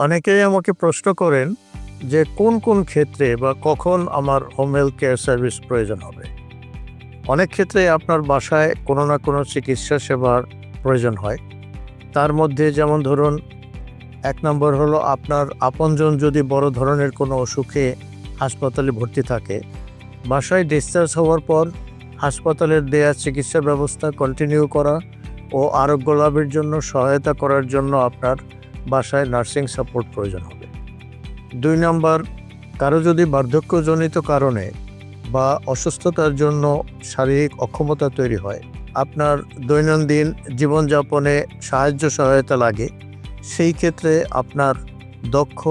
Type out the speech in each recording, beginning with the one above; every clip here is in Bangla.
অনেকেই আমাকে প্রশ্ন করেন যে কোন ক্ষেত্রে বা কখন আমার হোম হেলথ কেয়ার সার্ভিস প্রয়োজন হবে। অনেক ক্ষেত্রে আপনার বাসায় কোনো না কোনো চিকিৎসা সেবার প্রয়োজন হয়। তার মধ্যে যেমন ধরুন, ১ নম্বর হলো আপনার আপনজন যদি বড় ধরনের কোনো অসুখে হাসপাতালে ভর্তি থাকে, বাসায় ডিসচার্জ হওয়ার পর হাসপাতালের দেয়া চিকিৎসা ব্যবস্থা কন্টিনিউ করা ও আরোগ্য লাভের জন্য সহায়তা করার জন্য আপনার বাসায় নার্সিং সাপোর্ট প্রয়োজন হবে। ২ নম্বর, কারো যদি বার্ধক্যজনিত কারণে বা অসুস্থতার জন্য শারীরিক অক্ষমতা তৈরি হয়, আপনার দৈনন্দিন জীবনযাপনে সহায়তা লাগে, সেই ক্ষেত্রে আপনার দক্ষ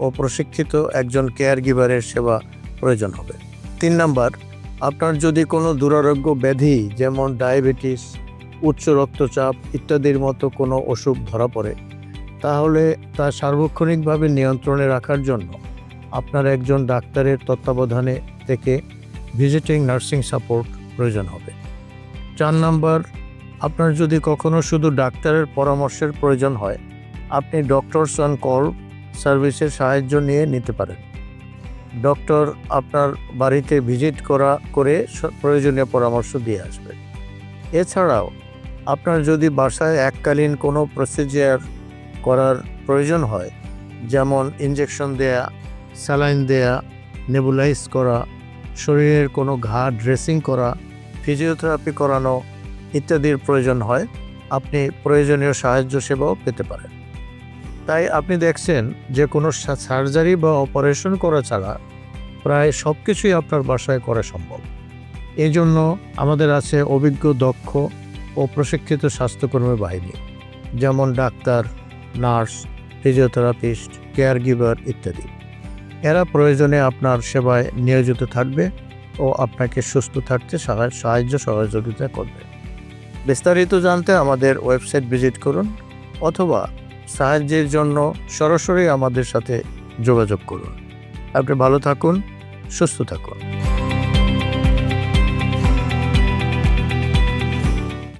ও প্রশিক্ষিত একজন কেয়ার গিভারের সেবা প্রয়োজন হবে। ৩ নম্বর, আপনার যদি কোনো দুরারোগ্য ব্যাধি যেমন ডায়াবেটিস, উচ্চ রক্তচাপ ইত্যাদির মতো কোনো অসুখ ধরা পড়ে, তাহলে তা সার্বক্ষণিকভাবে নিয়ন্ত্রণে রাখার জন্য আপনার একজন ডাক্তারের তত্ত্বাবধানে থেকে ভিজিটিং নার্সিং সাপোর্ট প্রয়োজন হবে। ৪ নম্বর, আপনার যদি কখনো শুধু ডাক্তারের পরামর্শের প্রয়োজন হয়, আপনি ডক্টরস অন কল সার্ভিসের সাহায্য নিতে পারেন। ডক্টর আপনার বাড়িতে ভিজিট করে প্রয়োজনীয় পরামর্শ দিয়ে আসবে। এছাড়াও আপনার যদি বাসায় এককালীন কোনো প্রসিজিয়ার করার প্রয়োজন হয়, যেমন ইনজেকশন দেয়া, স্যালাইন দেয়া, নেবুলাইজ করা, শরীরের কোনো ঘা ড্রেসিং করা, ফিজিওথেরাপি করানো ইত্যাদির প্রয়োজন হয়, আপনি প্রয়োজনীয় সাহায্য সেবাও পেতে পারেন। তাই আপনি দেখছেন যে কোনো সার্জারি বা অপারেশন করা ছাড়া প্রায় সব কিছুই আপনার বাসায় করা সম্ভব। এই জন্য আমাদের আছে অভিজ্ঞ, দক্ষ ও প্রশিক্ষিত স্বাস্থ্যকর্মী বাহিনী, যেমন doctor, nurse, physiotherapist, care giver ইত্যাদি। এরা প্রয়োজনে আপনার সেবায় নিয়োজিত থাকবে ও আপনাকে সুস্থ থাকতে সহযোগিতা করবে। বিস্তারিত জানতে আমাদের ওয়েবসাইট ভিজিট করুন অথবা সাহায্যের জন্য সরাসরি আমাদের সাথে যোগাযোগ করুন। আপনি ভালো থাকুন, সুস্থ থাকুন।